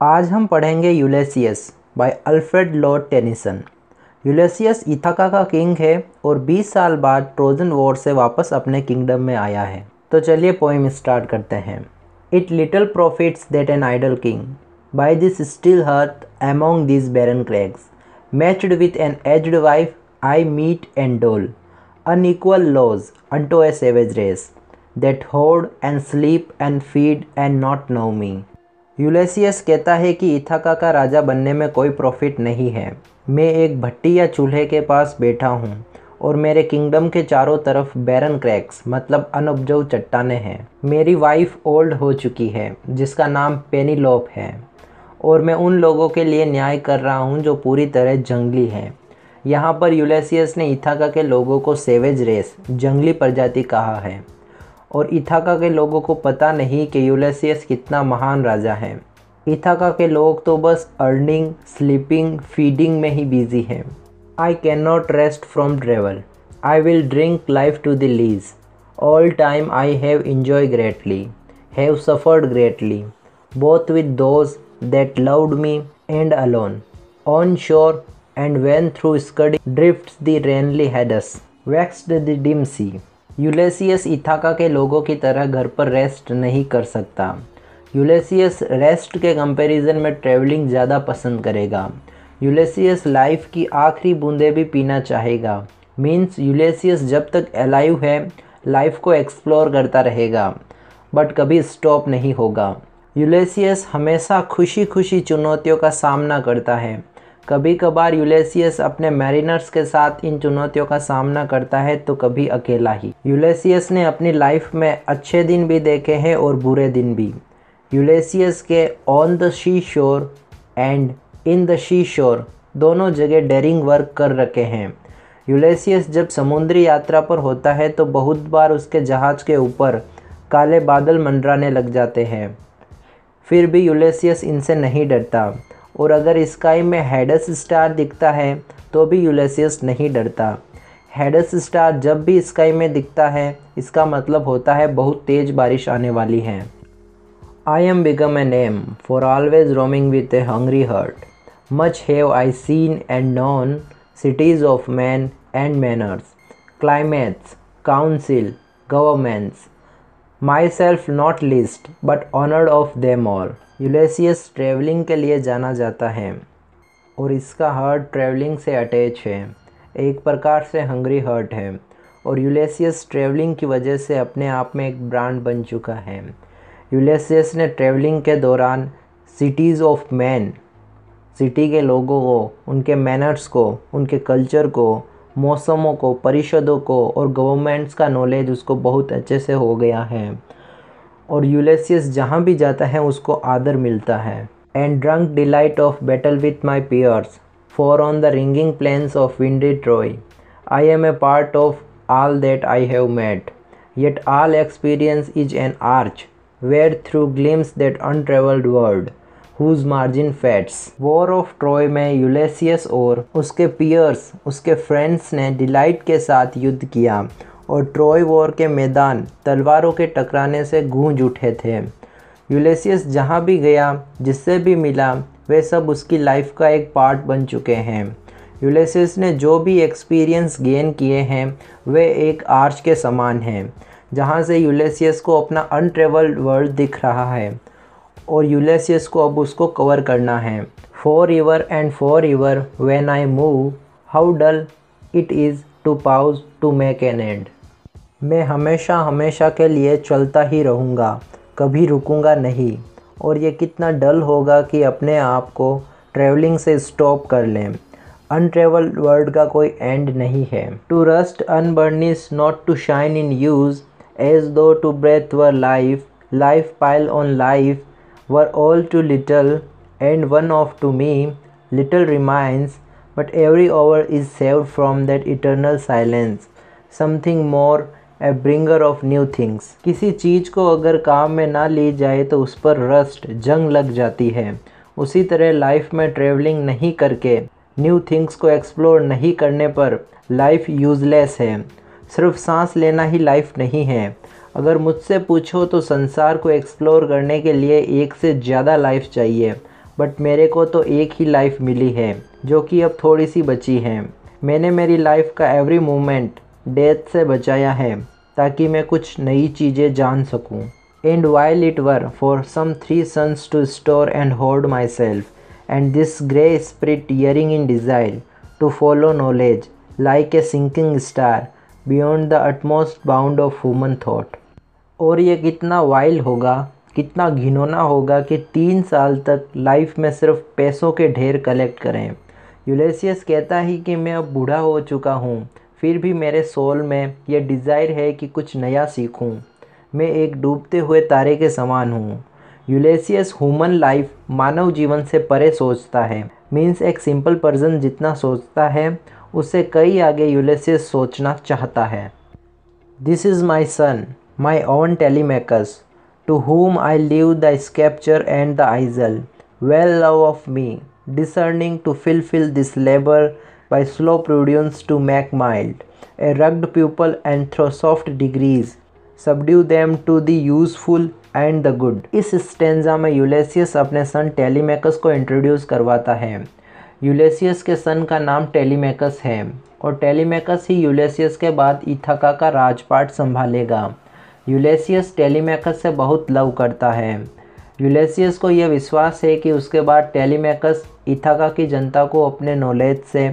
आज हम पढ़ेंगे Ulysses by Alfred Lord Tennyson. Ulysses Ithaca का किंग है और 20 साल बाद ट्रोजन वॉर से वापस अपने किंगडम में आया है। तो चलिए पोएम स्टार्ट करते हैं। It little profits that an idle king by this still hearth among this barren crags matched with an aged wife I mete and dole unequal laws unto a savage race that hoard and sleep and feed and not know me। यूलेसियस कहता है कि Ithaca का राजा बनने में कोई profit नहीं है। मैं एक भट्टी या चूल्हे के पास बैठा हूँ और मेरे किंगडम के चारों तरफ बैरन क्रैक्स मतलब अनउपजाऊ चट्टानें हैं। मेरी वाइफ ओल्ड हो चुकी है जिसका नाम पेनीलोप है और मैं उन लोगों के लिए न्याय कर रहा हूँ जो पूरी तरह जंगली हैं। यहाँ पर यूलेसियस ने इथाका के लोगों को सेवेज रेस जंगली प्रजाति कहा है और इथाका के लोगों को पता नहीं कि यूलेसियस कितना महान राजा है। इथाका के लोग तो बस अर्निंग, स्लीपिंग, फीडिंग में ही बिजी हैं। I can not rest from travel, I will drink life to the lees, all time I have enjoy greatly, have suffered greatly, both with those that loved me and alone, on shore and when through scudding drifts the rainly Hades vexed the dim sea। Ulysses Ithaca के लोगों की तरह घर पर rest नहीं कर सकता। यूलेसियस rest के कंपैरिजन में ट्रैवलिंग ज़्यादा पसंद करेगा। यूलेसियस लाइफ की आखिरी बूंदें भी पीना चाहेगा। मीन्स यूलेसियस जब तक अलाइव है लाइफ को एक्सप्लोर करता रहेगा बट कभी स्टॉप नहीं होगा। यूलेसियस हमेशा खुशी खुशी चुनौतियों का सामना करता है। कभी कभार यूलेसियस अपने मैरिनर्स के साथ इन चुनौतियों का सामना करता है तो कभी अकेला ही। यूलेसियस ने अपनी लाइफ में अच्छे दिन भी देखे हैं और बुरे दिन भी। यूलेसियस के ऑन द सी शोर एंड इन द सी शोर दोनों जगह डेयरिंग वर्क कर रखे हैं। यूलेसियस जब समुद्री यात्रा पर होता है तो बहुत बार उसके जहाज़ के ऊपर काले बादल मंडराने लग जाते हैं, फिर भी यूलेसियस इनसे नहीं डरता और अगर स्काई में हेडस स्टार दिखता है तो भी यूलेसियस नहीं डरता। हेडस स्टार जब भी स्काई में दिखता है इसका मतलब होता है बहुत तेज़ बारिश आने वाली है। I am become a name for always roaming with a hungry heart, much have I seen and known cities of men and manners, climates, council, governments, myself not least but honoured of them all. Ulysses travelling के लिए जाना जाता है और इसका heart travelling से attach है, एक प्रकार से हंग्री हार्ट है और यूलेसियस ट्रैवलिंग की वजह से अपने आप में एक ब्रांड बन चुका है। यूलेसियस ने ट्रैवलिंग के दौरान सिटीज़ ऑफ मैन, सिटी के लोगों को, उनके मैनर्स को, उनके कल्चर को, मौसमों को, परिषदों को और गवर्नमेंट्स का नॉलेज उसको बहुत अच्छे से हो गया है और यूलेसियस जहाँ भी जाता है उसको आदर मिलता है। And drunk delight of battle with my peers far on the ringing plains of windy Troy I am a part of all that I have met, yet all experience is an arch where through gleams that untravelled world whose margin fades. War of Troy में Ulysses और उसके piers, उसके friends ने delight के साथ युद्ध किया और ट्रॉय वॉर के मैदान तलवारों के टकराने से गूंज उठे थे। यूलेसियस जहाँ भी गया, जिससे भी मिला, वे सब उसकी लाइफ का एक पार्ट बन चुके हैं। यूलेसियस ने जो भी एक्सपीरियंस गेन किए हैं वे एक आर्च के समान हैं जहाँ से यूलेसियस को अपना अनट्रेवल्ड वर्ल्ड दिख रहा है और यूलेसियस को अब उसको कवर करना है। For ever and for ever when I move how dull it is to pause to make an end. मैं हमेशा हमेशा के लिए चलता ही रहूँगा, कभी रुकूँगा नहीं और ये कितना डल होगा कि अपने आप को ट्रैवलिंग से स्टॉप कर लें। अनट्रेवल्ड वर्ल्ड का कोई एंड नहीं है। To rust unburnished not to shine in use as though to breathe were life, life piled on life were all too little and one of to me, little remains but every hour is saved from that eternal silence, something more, a bringer of new things। किसी चीज़ को अगर काम में ना ली जाए तो उस पर रस्ट, जंग लग जाती है। उसी तरह लाइफ में ट्रैवलिंग नहीं करके, न्यू थिंग्स को एक्सप्लोर नहीं करने पर लाइफ यूज़लेस है। सिर्फ सांस लेना ही लाइफ नहीं है। अगर मुझसे पूछो तो संसार को एक्सप्लोर करने के लिए एक से ज़्यादा लाइफ चाहिए बट मेरे को तो एक ही लाइफ मिली है जो कि अब थोड़ी सी बची है। मैंने मेरी लाइफ का एवरी मोमेंट डेथ से बचाया है ताकि मैं कुछ नई चीज़ें जान सकूं। And while it were for some 3 sons to store and hold myself and this grey spirit yearning in desire to follow knowledge like a sinking star beyond the utmost bound of human thought. और ये कितना wild होगा, कितना घिनौना होगा कि 3 साल तक लाइफ में सिर्फ पैसों के ढेर कलेक्ट करें। यूलिसियस कहता है कि मैं अब बूढ़ा हो चुका हूँ, फिर भी मेरे सोल में यह डिज़ायर है कि कुछ नया सीखूं। मैं एक डूबते हुए तारे के समान हूँ। यूलिसियस ह्यूमन लाइफ मानव जीवन से परे सोचता है। मीन्स एक सिंपल पर्सन जितना सोचता है उससे कई आगे यूलिसियस सोचना चाहता है। This is my son, my own Telemachus, to whom I leave the sculpture and the easel, well love of me, discerning to fulfill this labor by slow prudence to make mild, a rugged pupil and through soft degrees, subdue them to the useful and the good। इस stanza में यूलिसियस अपने सन टेलीमेकस को introduce करवाता है। यूलिसियस के सन का नाम टेलीमेकस है और टेलीमेकस ही यूलिसियस के बाद इथाका का राजपाट संभालेगा। यूलिसियस टेलीमेकस से बहुत लव करता है। यूलिसियस को यह विश्वास है कि उसके बाद टेलीमेकस इथाका की जनता को अपने नॉलेज से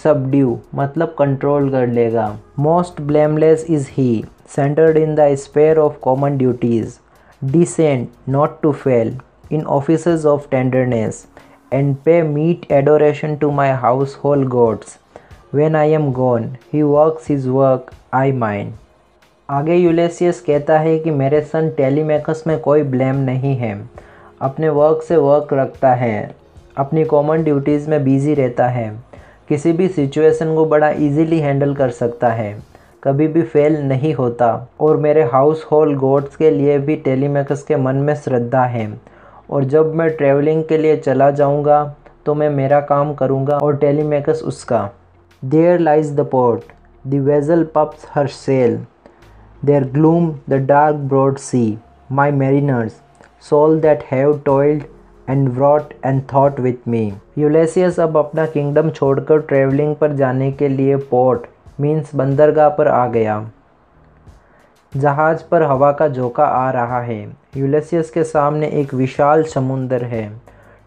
सबड्यू मतलब कंट्रोल कर लेगा। Most blameless is he, centred in the sphere of common duties, decent not to fail in offices of tenderness and pay meet adoration to my household gods. When I am gone he works his work, I mine. आगे Ulysses कहता है कि मेरे सन टेलीमेकस में कोई blame नहीं है, अपने वर्क से वर्क रखता है, अपनी कॉमन ड्यूटीज़ में बिज़ी रहता है, किसी भी सिचुएशन को बड़ा इजीली हैंडल कर सकता है, कभी भी फेल नहीं होता। और मेरे हाउस होल्ड गॉड्स के लिए भी टेलीमेकस के मन में श्रद्धा है और जब मैं ट्रैवलिंग के लिए चला जाऊंगा तो मैं मेरा काम करूंगा और टेलीमेकस उसका। There lies the port, the vessel puffs her sail, their gloom the dark broad sea, my mariners, soul that have toiled and wrought and thought with me। यूलिसियस अब अपना किंगडम छोड़कर ट्रैवलिंग पर जाने के लिए पोर्ट मीन्स बंदरगाह पर आ गया। जहाज़ पर हवा का झोंका आ रहा है। यूलिसियस के सामने एक विशाल समुंदर है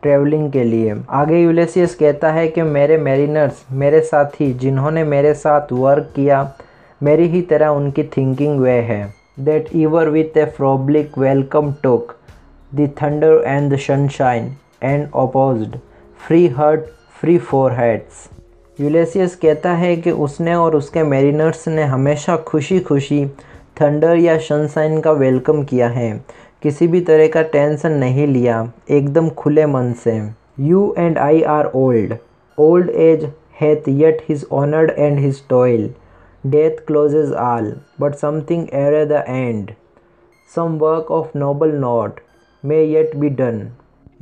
ट्रैवलिंग के लिए। आगे यूलिसियस कहता है कि मेरे मैरिनर्स, मेरे साथी जिन्होंने मेरे साथ वर्क किया, मेरी ही तरह उनकी थिंकिंग वे है। That ever with a frolic welcome took the thunder and the sunshine and opposed free heart free foreheads. Ulysses कहता है कि उसने और उसके मैरिनर्स ने हमेशा खुशी खुशी थंडर या सनशाइन का वेलकम किया है, किसी भी तरह का टेंशन नहीं लिया, एकदम खुले मन से। You and I R old, old age hath yet his honoured and his toil, death closes all, but something ere the end, some work of noble note may yet be done।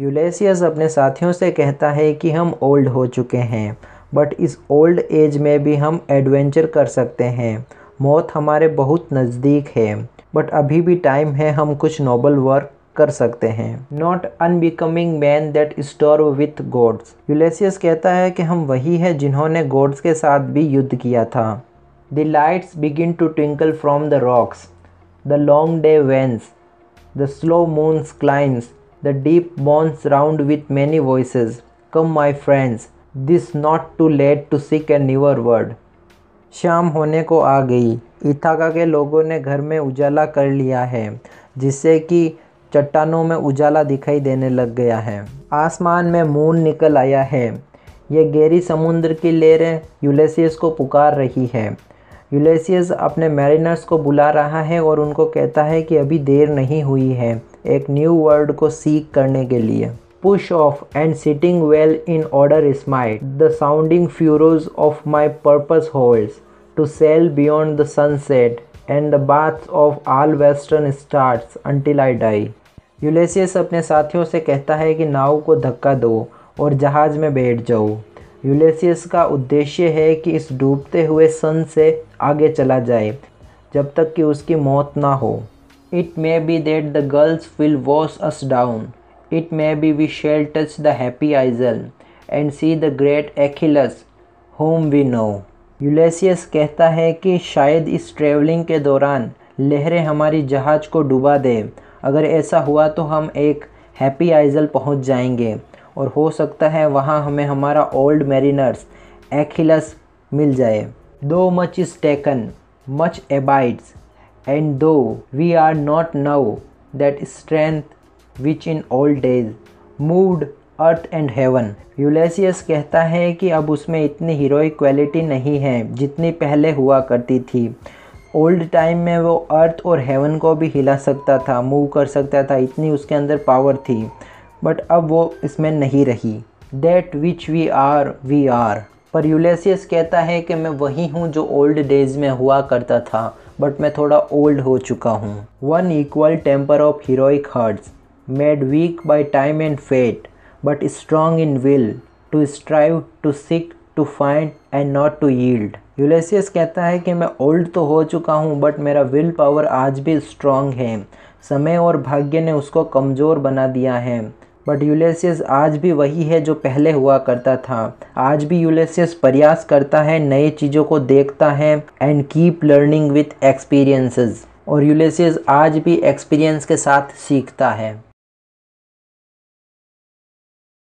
यूलिसियस अपने साथियों से कहता है कि हम old हो चुके हैं, बट इस ओल्ड एज में भी हम एडवेंचर कर सकते हैं। मौत हमारे बहुत नज़दीक है, बट अभी भी टाइम है, हम कुछ नोबल वर्क कर सकते हैं। Not unbecoming man that strove with gods. Ulysses कहता है कि हम वही हैं जिन्होंने गॉड्स के साथ भी युद्ध किया था। The lights begin to twinkle from the rocks, the long day wanes, the slow moon climbs, the deep moans round with many voices, come my friends, this not too late to seek a newer word। शाम होने को आ गई। Ithaca के लोगों ने घर में उजाला कर लिया है, जिससे कि चट्टानों में उजाला दिखाई देने लग गया है। आसमान में मून निकल आया है। ये गहरी समुद्र की लहरें यूलिसियस को पुकार रही है। यूलिसियस अपने मैरिनर्स को बुला रहा है और उनको कहता है कि अभी देर नहीं हुई है एक न्यू वर्ल्ड को सीख करने के लिए। Push off and sitting well in order smite the sounding furrows of my purpose holds to sail beyond the sunset and the baths of all western stars until I die. Ulysses अपने साथियों से कहता है कि नाव को धक्का दो और जहाज़ में बैठ जाओ। यूलिसियस का उद्देश्य है कि इस डूबते हुए सन से आगे चला जाए जब तक कि उसकी मौत ना हो। It may be that the girls will wash us down It may be we shall touch the happy isle and see the great Achilles whom we know. यूलेसियस कहता है कि शायद इस ट्रैवलिंग के दौरान लहरें हमारी जहाज़ को डुबा दे। अगर ऐसा हुआ तो हम एक हैप्पी आइजल पहुंच जाएंगे और हो सकता है वहां हमें हमारा ओल्ड मैरिनर्स एखिलस मिल जाए। Though much is taken much abides and though we are not now that strength which in old days moved earth and heaven. Ulysses कहता है कि अब उसमें इतनी हीरोइक क्वालिटी नहीं है जितनी पहले हुआ करती थी। ओल्ड टाइम में वो अर्थ और हेवन को भी हिला सकता था, मूव कर सकता था, इतनी उसके अंदर पावर थी, बट अब वो इसमें नहीं रही। That which we are. पर यूलेसियस कहता है कि मैं वही हूँ जो ओल्ड डेज में हुआ करता था, बट मैं थोड़ा ओल्ड हो चुका हूँ। One equal temper of heroic hearts made weak by time and fate but strong in will to strive to seek to find and not to yield. Ulysses कहता है कि मैं ओल्ड तो हो चुका हूँ बट मेरा विल पावर आज भी स्ट्रॉन्ग है। समय और भाग्य ने उसको कमज़ोर बना दिया है, बट यूलेसियस आज भी वही है जो पहले हुआ करता था। आज भी यूलेसियस प्रयास करता है, नई चीज़ों को देखता है and keep learning with experiences. और यूलेसियस आज भी एक्सपीरियंस के साथ सीखता है।